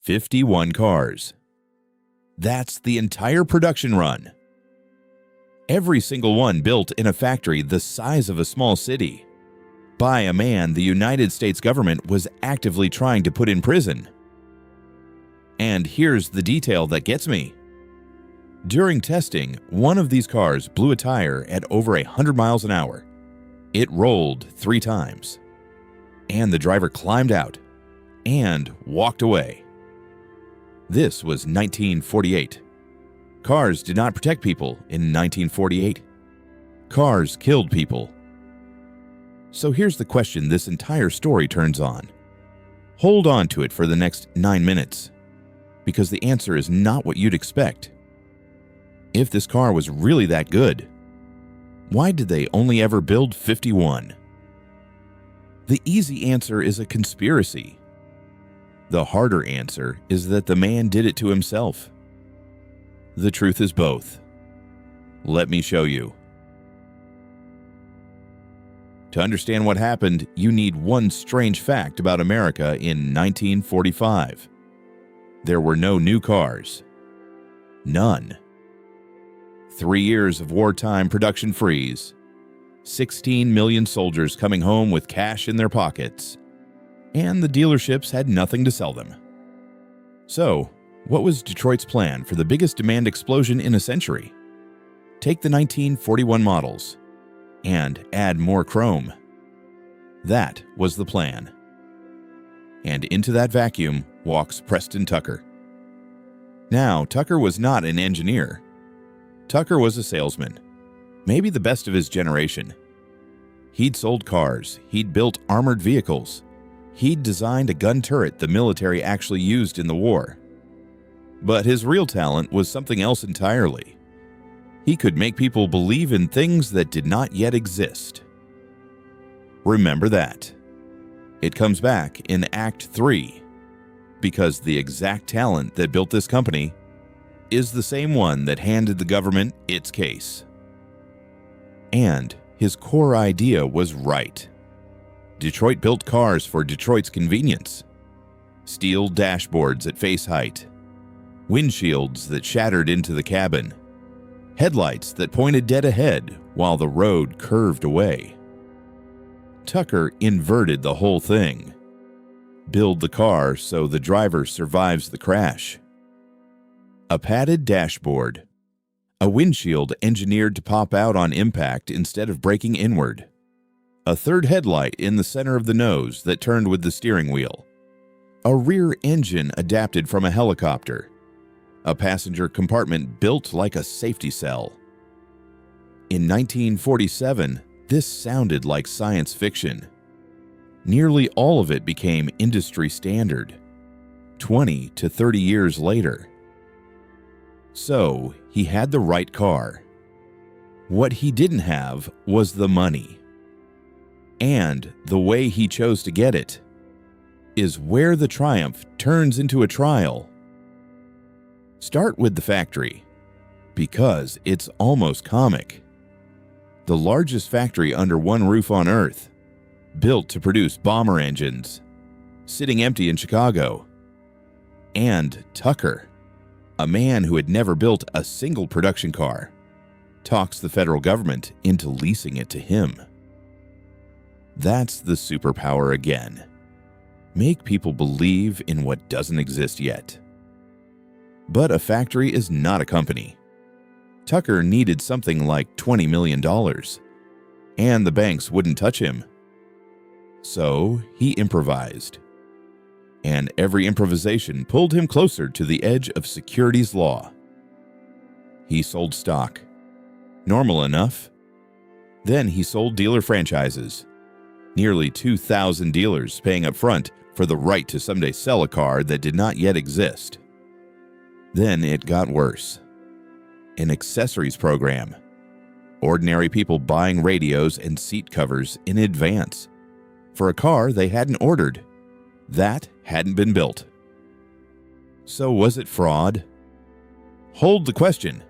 51 cars. That's the entire production run. Every single one built in a factory the size of a small city, by a man the United States government was actively trying to put in prison. And here's the detail that gets me. During testing, one of these cars blew a tire at over 100 miles an hour. It rolled 3 times. And the driver climbed out and walked away. This was 1948. Cars did not protect people in 1948. Cars killed people. So here's the question this entire story turns on. Hold on to it for the next 9 minutes, because the answer is not what you'd expect. If this car was really that good, why did they only ever build 51? The easy answer is a conspiracy. The harder answer is that the man did it to himself. The truth is both. Let me show you. To understand what happened, you need one strange fact about America in 1945. There were no new cars. None. 3 years of wartime production freeze. 16 million soldiers coming home with cash in their pockets. And the dealerships had nothing to sell them. So, what was Detroit's plan for the biggest demand explosion in a century? Take the 1941 models and add more chrome. That was the plan. And into that vacuum walks Preston Tucker. Now, Tucker was not an engineer. Tucker was a salesman, maybe the best of his generation. He'd sold cars, he'd built armored vehicles, he'd designed a gun turret the military actually used in the war. But his real talent was something else entirely. He could make people believe in things that did not yet exist. Remember that. It comes back in Act 3, because the exact talent that built this company is the same one that handed the government its case. And his core idea was right. Detroit built cars for Detroit's convenience. Steel dashboards at face height. Windshields that shattered into the cabin. Headlights that pointed dead ahead while the road curved away. Tucker inverted the whole thing. Build the car so the driver survives the crash. A padded dashboard. A windshield engineered to pop out on impact instead of breaking inward. A third headlight in the center of the nose that turned with the steering wheel. A rear engine adapted from a helicopter. A passenger compartment built like a safety cell. In 1947, this sounded like science fiction. Nearly all of it became industry standard, 20 to 30 years later. So, he had the right car. What he didn't have was the money. And the way he chose to get it is where the triumph turns into a trial. Start with the factory, because it's almost comic. The largest factory under one roof on Earth, built to produce bomber engines, sitting empty in Chicago. And Tucker, a man who had never built a single production car, talks the federal government into leasing it to him. That's the superpower again. Make people believe in what doesn't exist yet. But a factory is not a company. Tucker needed something like $20 million, and the banks wouldn't touch him. So he improvised. And every improvisation pulled him closer to the edge of securities law. He sold stock. Normal enough. Then he sold dealer franchises. Nearly 2,000 dealers paying up front for the right to someday sell a car that did not yet exist. Then it got worse. An accessories program. Ordinary people buying radios and seat covers in advance for a car they hadn't ordered. That hadn't been built. So was it fraud? Hold the question,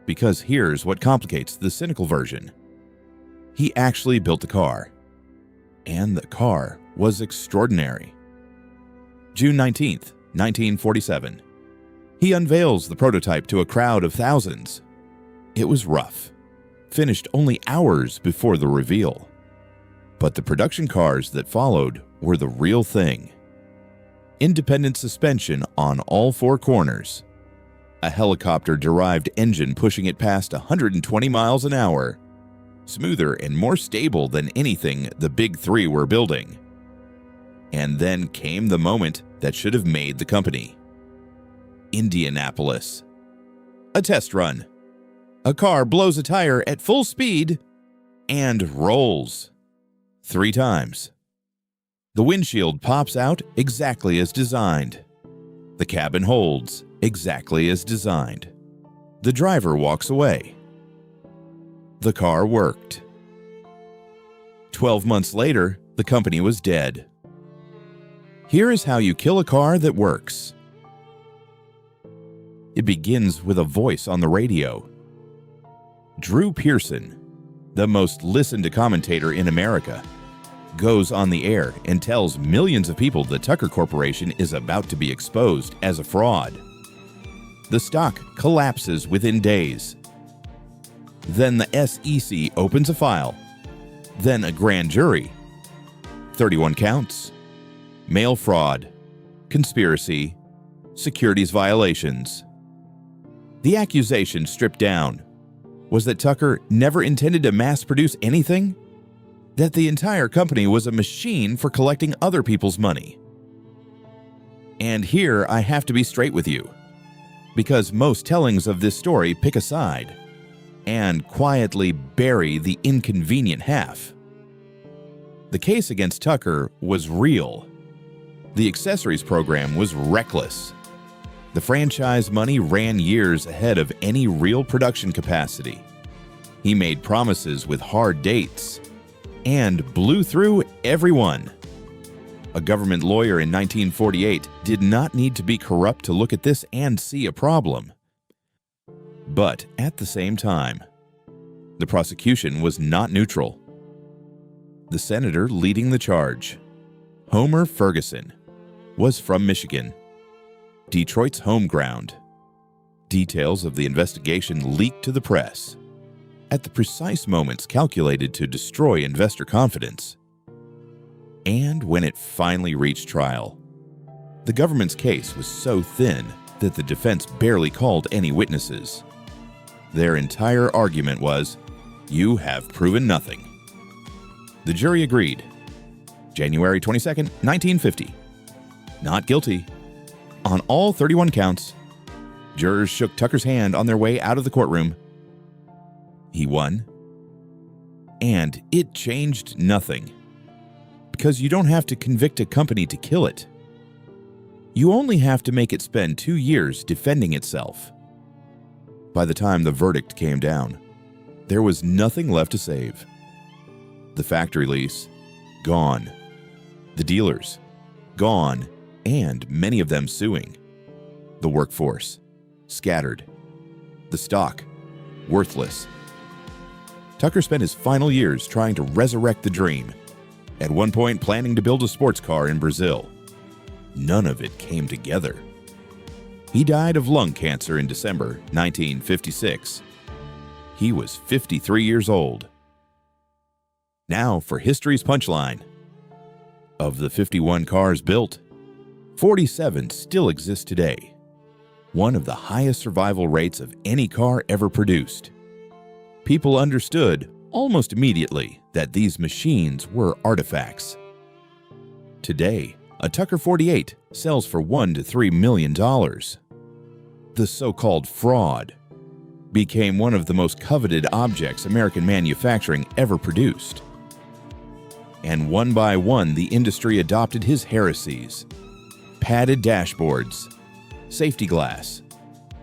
because here's what complicates the cynical version. He actually built the car, and the car was extraordinary. June 19th, 1947. He unveils the prototype to a crowd of thousands. It was rough, finished only hours before the reveal. But the production cars that followed were the real thing. Independent suspension on all four corners. A helicopter-derived engine pushing it past 120 miles an hour. Smoother and more stable than anything the Big Three were building. And then came the moment that should have made the company. Indianapolis. A test run. A car blows a tire at full speed and rolls 3 times. The windshield pops out exactly as designed. The cabin holds exactly as designed. The driver walks away. The car worked. 12 months later, the company was dead. Here is how you kill a car that works. It begins with a voice on the radio. Drew Pearson, the most listened to commentator in America, goes on the air and tells millions of people the Tucker Corporation is about to be exposed as a fraud. The stock collapses within days. Then the SEC opens a file. Then a grand jury. 31 counts. Mail fraud, conspiracy, securities violations. The accusation stripped down was that Tucker never intended to mass produce anything, that the entire company was a machine for collecting other people's money. And here I have to be straight with you, because most tellings of this story pick a side and quietly bury the inconvenient half. The case against Tucker was real. The accessories program was reckless. The franchise money ran years ahead of any real production capacity. He made promises with hard dates and blew through everyone. A government lawyer in 1948 did not need to be corrupt to look at this and see a problem. But at the same time, the prosecution was not neutral. The senator leading the charge, Homer Ferguson, was from Michigan, Detroit's home ground. Details of the investigation leaked to the press at the precise moments calculated to destroy investor confidence. And when it finally reached trial, the government's case was so thin that the defense barely called any witnesses. Their entire argument was, "You have proven nothing." The jury agreed. January 22, 1950. Not guilty. On all 31 counts, jurors shook Tucker's hand on their way out of the courtroom. He won. And it changed nothing. Because you don't have to convict a company to kill it. You only have to make it spend 2 years defending itself. By the time the verdict came down, there was nothing left to save. The factory lease, gone. The dealers, gone, and many of them suing. The workforce, scattered. The stock, worthless. Tucker spent his final years trying to resurrect the dream, at one point planning to build a sports car in Brazil. None of it came together. He died of lung cancer in December 1956. He was 53 years old. Now for history's punchline. Of the 51 cars built, 47 still exist today, one of the highest survival rates of any car ever produced. People understood almost immediately that these machines were artifacts. Today, a Tucker 48 sells for $1 to $3 million. The so-called fraud became one of the most coveted objects American manufacturing ever produced. And one by one, the industry adopted his heresies. Padded dashboards, safety glass,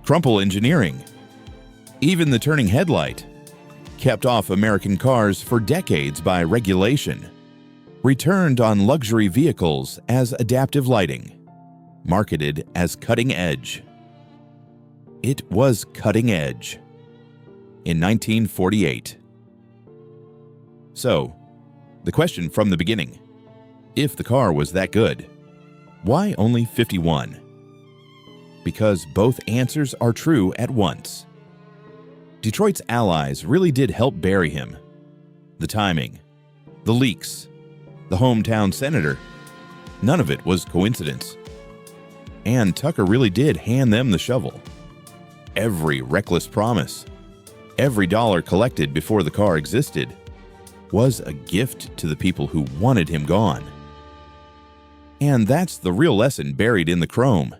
crumple engineering, even the turning headlight, kept off American cars for decades by regulation, returned on luxury vehicles as adaptive lighting, marketed as cutting edge. It was cutting edge in 1948. So, the question from the beginning, if the car was that good, why only 51? because both answers are true at once. Detroit's allies really did help bury him. The timing, the leaks, the hometown senator, none of it was coincidence. And Tucker really did hand them the shovel. Every reckless promise, every dollar collected before the car existed, was a gift to the people who wanted him gone. And that's the real lesson buried in the chrome.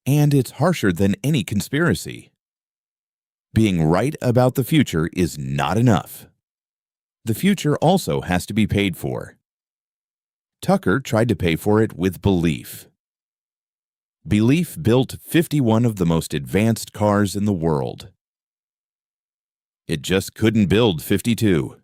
And it's harsher than any conspiracy. Being right about the future is not enough. The future also has to be paid for. Tucker tried to pay for it with belief. Belief built 51 of the most advanced cars in the world. It just couldn't build 52.